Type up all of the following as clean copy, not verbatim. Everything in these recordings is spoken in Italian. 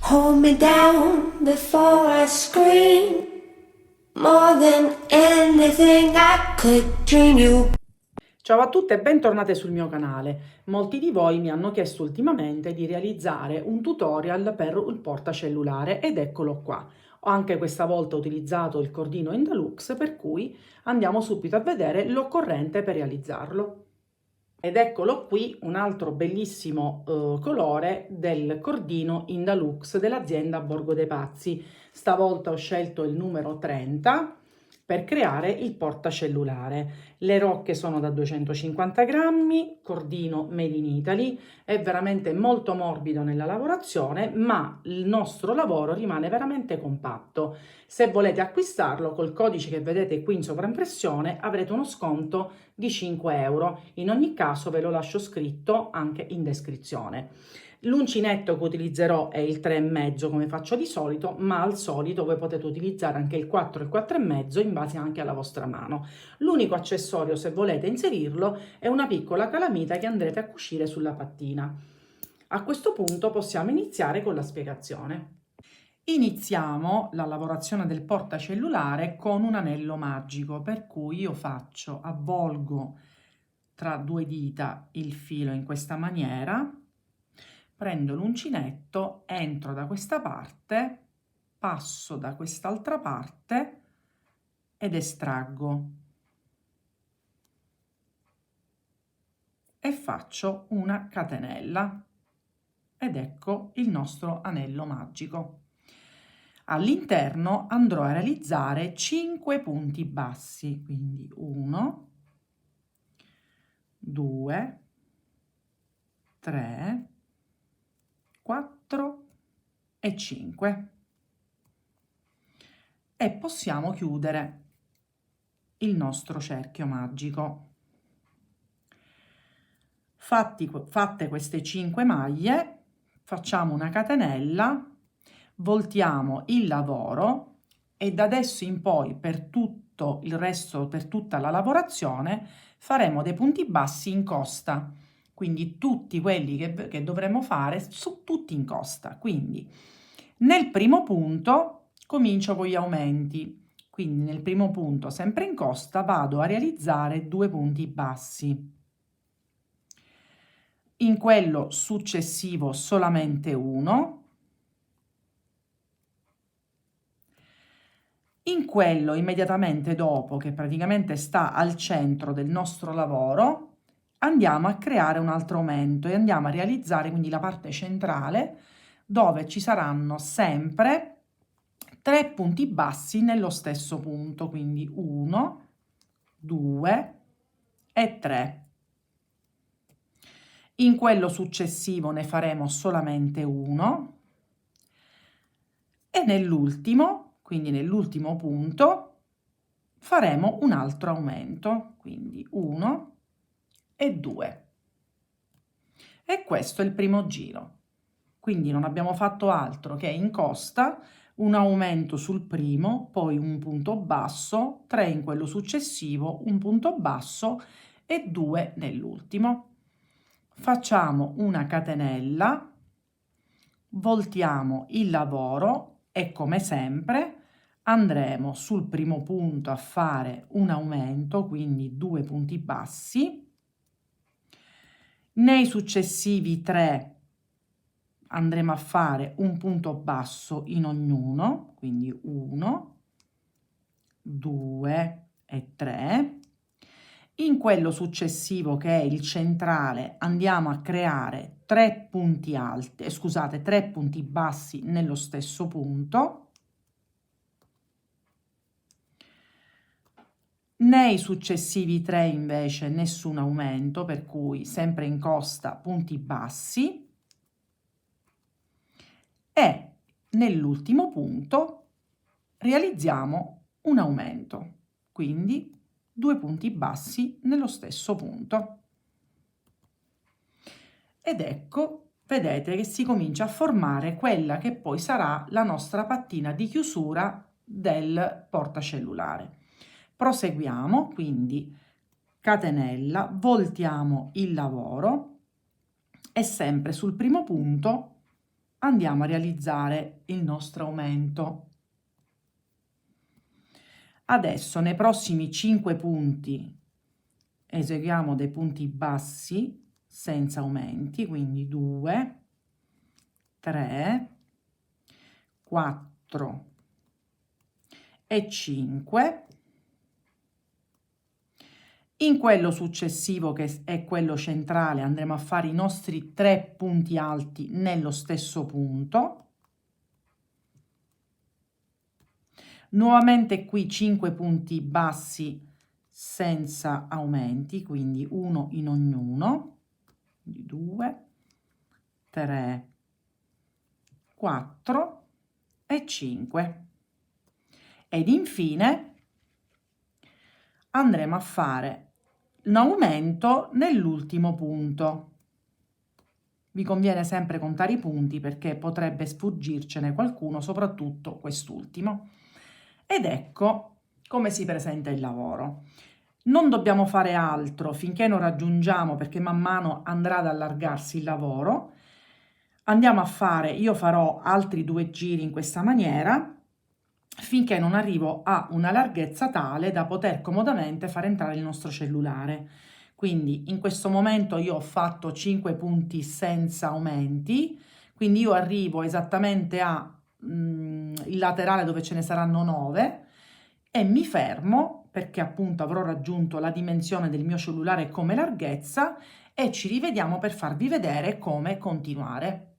Hold me down before I scream. More than anything I could dream you. Ciao a tutte e bentornate sul mio canale. Molti di voi mi hanno chiesto ultimamente di realizzare un tutorial per il portacellulare ed eccolo qua. Ho anche questa volta utilizzato il cordino Indalux, per cui andiamo subito a vedere l'occorrente per realizzarlo. Ed eccolo qui un altro bellissimo colore del cordino Indalux dell'azienda Borgo dei Pazzi. Stavolta ho scelto il numero 30 per creare il portacellulare. Le rocche sono da 250 grammi, cordino made in Italy, è veramente molto morbido nella lavorazione, ma il nostro lavoro rimane veramente compatto. Se volete acquistarlo col codice che vedete qui in sovraimpressione avrete uno sconto di 5 euro. In ogni caso ve lo lascio scritto anche in descrizione. L'uncinetto che utilizzerò è il 3,5 come faccio di solito, ma al solito voi potete utilizzare anche il 4 e il 4,5 in base anche alla vostra mano. L'unico accessorio, se volete inserirlo, è una piccola calamita che andrete a cucire sulla pattina. A questo punto possiamo iniziare con la spiegazione. Iniziamo la lavorazione del portacellulare con un anello magico, per cui io avvolgo tra due dita il filo in questa maniera, prendo l'uncinetto, entro da questa parte, passo da quest'altra parte ed estraggo e faccio una catenella ed ecco il nostro anello magico. All'interno andrò a realizzare 5 punti bassi, quindi 1, 2, 3, 4 e 5. E possiamo chiudere il nostro cerchio magico. Fatte queste 5 maglie, facciamo una catenella, voltiamo il lavoro e da adesso in poi per tutto il resto, per tutta la lavorazione, faremo dei punti bassi in costa, quindi tutti quelli che dovremo fare tutti in costa. Quindi nel primo punto comincio con gli aumenti, quindi nel primo punto sempre in costa vado a realizzare 2 punti bassi. In quello successivo solamente uno, in quello immediatamente dopo, che praticamente sta al centro del nostro lavoro, andiamo a creare un altro aumento e andiamo a realizzare quindi la parte centrale dove ci saranno sempre 3 punti bassi nello stesso punto, quindi 1, 2 e 3. In quello successivo ne faremo solamente uno e nell'ultimo, quindi nell'ultimo punto, faremo un altro aumento, quindi 1 e 2. E questo è il primo giro. Quindi non abbiamo fatto altro che in costa un aumento sul primo, poi un punto basso, 3 in quello successivo, un punto basso e 2 nell'ultimo. Facciamo una catenella, voltiamo il lavoro e come sempre andremo sul primo punto a fare un aumento, quindi 2 punti bassi. Nei successivi 3 andremo a fare un punto basso in ognuno, quindi 1, 2 e 3. In quello successivo, che è il centrale, andiamo a creare 3 punti alti, scusate, 3 punti bassi nello stesso punto. Nei successivi 3 invece nessun aumento, per cui sempre in costa punti bassi. E nell'ultimo punto realizziamo un aumento, quindi 2 punti bassi nello stesso punto. Ed ecco vedete che si comincia a formare quella che poi sarà la nostra pattina di chiusura del portacellulare. Proseguiamo, quindi catenella, voltiamo il lavoro e sempre sul primo punto andiamo a realizzare il nostro aumento. Adesso nei prossimi 5 punti eseguiamo dei punti bassi senza aumenti, quindi 2, 3, 4 e 5. In quello successivo, che è quello centrale, andremo a fare i nostri 3 punti alti nello stesso punto. Nuovamente qui 5 punti bassi senza aumenti, quindi uno in ognuno, 2, 3, 4 e 5. Ed infine andremo a fare un aumento nell'ultimo punto. Vi conviene sempre contare i punti perché potrebbe sfuggircene qualcuno, soprattutto quest'ultimo. Ed ecco come si presenta il lavoro. Non dobbiamo fare altro finché non raggiungiamo, perché man mano andrà ad allargarsi il lavoro. Andiamo a fare, io farò altri 2 giri in questa maniera, finché non arrivo a una larghezza tale da poter comodamente far entrare il nostro cellulare. Quindi in questo momento io ho fatto 5 punti senza aumenti, quindi io arrivo esattamente a il laterale dove ce ne saranno 9 e mi fermo perché appunto avrò raggiunto la dimensione del mio cellulare come larghezza e ci rivediamo per farvi vedere come continuare.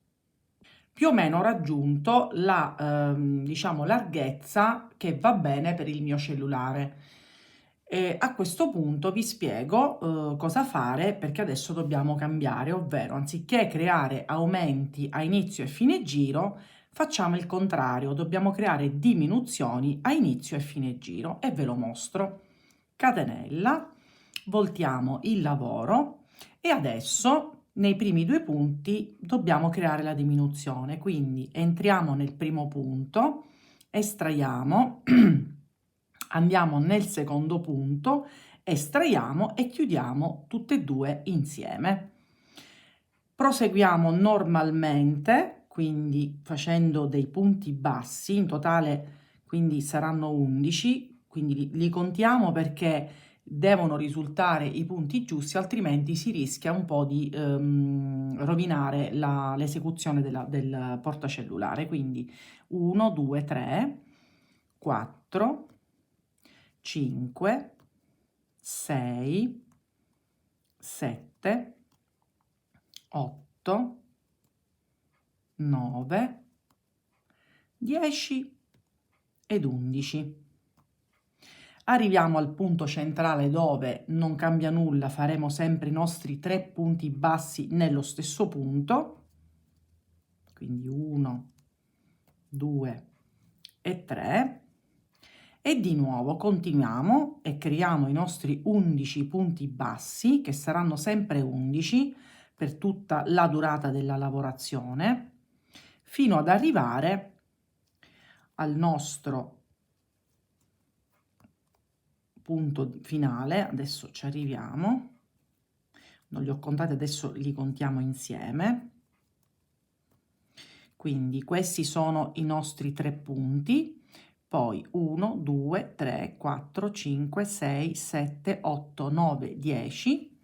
Più o meno ho raggiunto la diciamo larghezza che va bene per il mio cellulare. E a questo punto vi spiego cosa fare, perché adesso dobbiamo cambiare, ovvero anziché creare aumenti a inizio e fine giro, facciamo il contrario, dobbiamo creare diminuzioni a inizio e fine giro e ve lo mostro. Catenella, voltiamo il lavoro e adesso nei primi 2 punti dobbiamo creare la diminuzione, quindi entriamo nel primo punto, estraiamo, andiamo nel secondo punto, estraiamo e chiudiamo tutte e 2 insieme. Proseguiamo normalmente, quindi facendo dei punti bassi, in totale quindi saranno 11, quindi li contiamo perché devono risultare i punti giusti, altrimenti si rischia un po' di rovinare l'esecuzione del portacellulare. Quindi 1, 2, 3, 4, 5, 6, 7, 8, 9, 10 ed 11. Arriviamo al punto centrale dove non cambia nulla, faremo sempre i nostri 3 punti bassi nello stesso punto, quindi 1, 2 e 3, e di nuovo continuiamo e creiamo i nostri 11 punti bassi, che saranno sempre 11 per tutta la durata della lavorazione, fino ad arrivare al nostro punto finale. Adesso ci arriviamo, non li ho contati, adesso li contiamo insieme. Quindi questi sono i nostri 3 punti, poi 1, 2, 3, 4, 5, 6, 7, 8, 9, 10.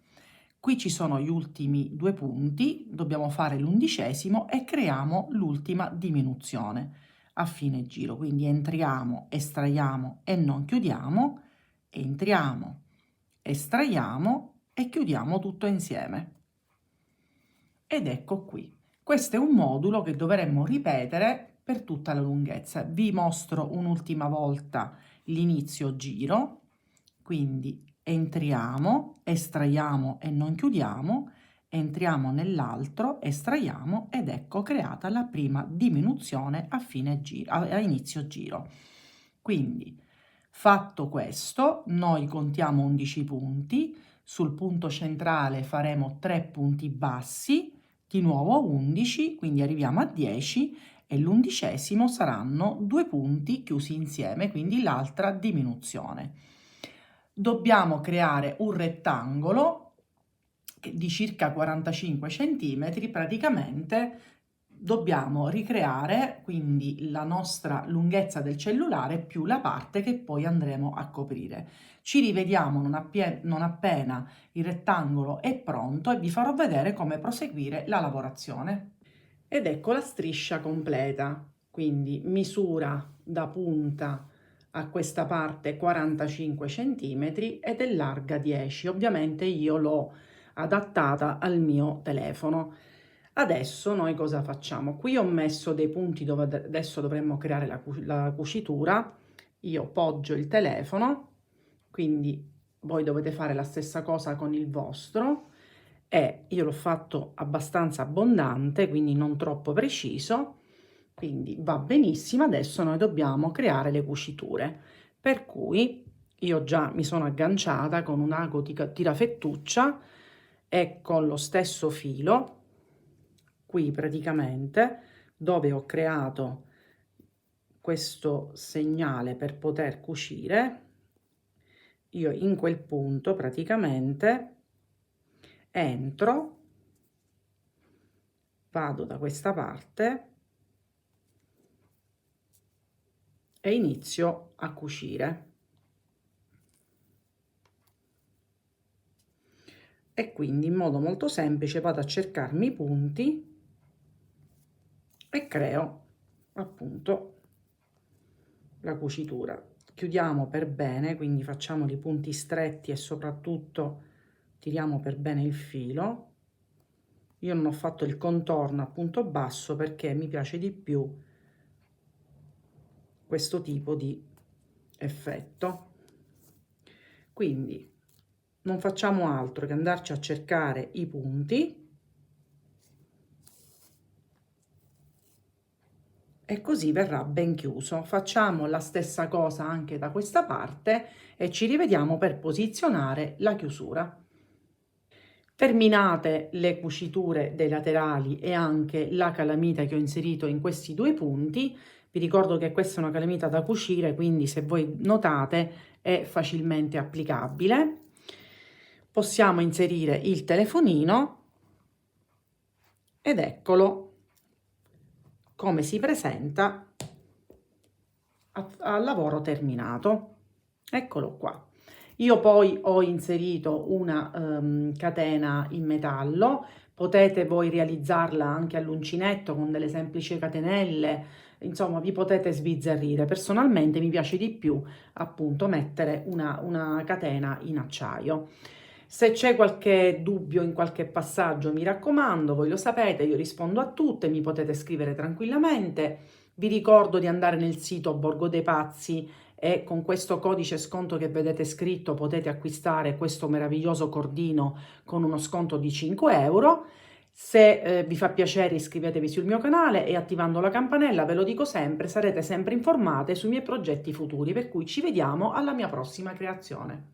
Qui ci sono gli ultimi 2 punti, dobbiamo fare l'11° e creiamo l'ultima diminuzione a fine giro. Quindi entriamo, estraiamo e non chiudiamo, entriamo, estraiamo e chiudiamo tutto insieme. Ed ecco qui. Questo è un modulo che dovremmo ripetere per tutta la lunghezza. Vi mostro un'ultima volta l'inizio giro, quindi entriamo, estraiamo e non chiudiamo, entriamo nell'altro, estraiamo ed ecco creata la prima diminuzione a fine giro, a inizio giro. Quindi fatto questo, noi contiamo 11 punti, sul punto centrale faremo 3 punti bassi, di nuovo 11, quindi arriviamo a 10 e l'11° saranno 2 punti chiusi insieme, quindi l'altra diminuzione. Dobbiamo creare un rettangolo di circa 45 cm, praticamente dobbiamo ricreare quindi la nostra lunghezza del cellulare più la parte che poi andremo a coprire. Ci rivediamo non appena il rettangolo è pronto e vi farò vedere come proseguire la lavorazione. Ed ecco la striscia completa, quindi misura da punta a questa parte 45 cm ed è larga 10. Ovviamente io l'ho adattata al mio telefono. Adesso noi cosa facciamo? Qui ho messo dei punti dove adesso dovremmo creare la cucitura. Io poggio il telefono, quindi voi dovete fare la stessa cosa con il vostro, e io l'ho fatto abbastanza abbondante, quindi non troppo preciso, quindi va benissimo. Adesso noi dobbiamo creare le cuciture, per cui io già mi sono agganciata con un ago tirafettuccia e con lo stesso filo qui praticamente dove ho creato questo segnale per poter cucire, io in quel punto praticamente entro, vado da questa parte e inizio a cucire. E quindi in modo molto semplice vado a cercarmi i punti e creo appunto la cucitura. Chiudiamo per bene, quindi facciamo i punti stretti e soprattutto tiriamo per bene il filo. Io non ho fatto il contorno a punto basso perché mi piace di più questo tipo di effetto. Quindi non facciamo altro che andarci a cercare i punti e così verrà ben chiuso. Facciamo la stessa cosa anche da questa parte e ci rivediamo per posizionare la chiusura. Terminate le cuciture dei laterali e anche la calamita che ho inserito in questi due punti, vi ricordo che questa è una calamita da cucire, quindi se voi notate è facilmente applicabile. Possiamo inserire il telefonino ed eccolo come si presenta al lavoro terminato. Eccolo qua. Io poi ho inserito una catena in metallo, potete voi realizzarla anche all'uncinetto con delle semplici catenelle, insomma vi potete sbizzarrire. Personalmente mi piace di più appunto mettere una catena in acciaio. Se c'è qualche dubbio in qualche passaggio, mi raccomando, voi lo sapete, io rispondo a tutte, mi potete scrivere tranquillamente. Vi ricordo di andare nel sito Borgo dei Pazzi e con questo codice sconto che vedete scritto potete acquistare questo meraviglioso cordino con uno sconto di 5 euro. Se vi fa piacere iscrivetevi sul mio canale e attivando la campanella, ve lo dico sempre, sarete sempre informate sui miei progetti futuri, per cui ci vediamo alla mia prossima creazione.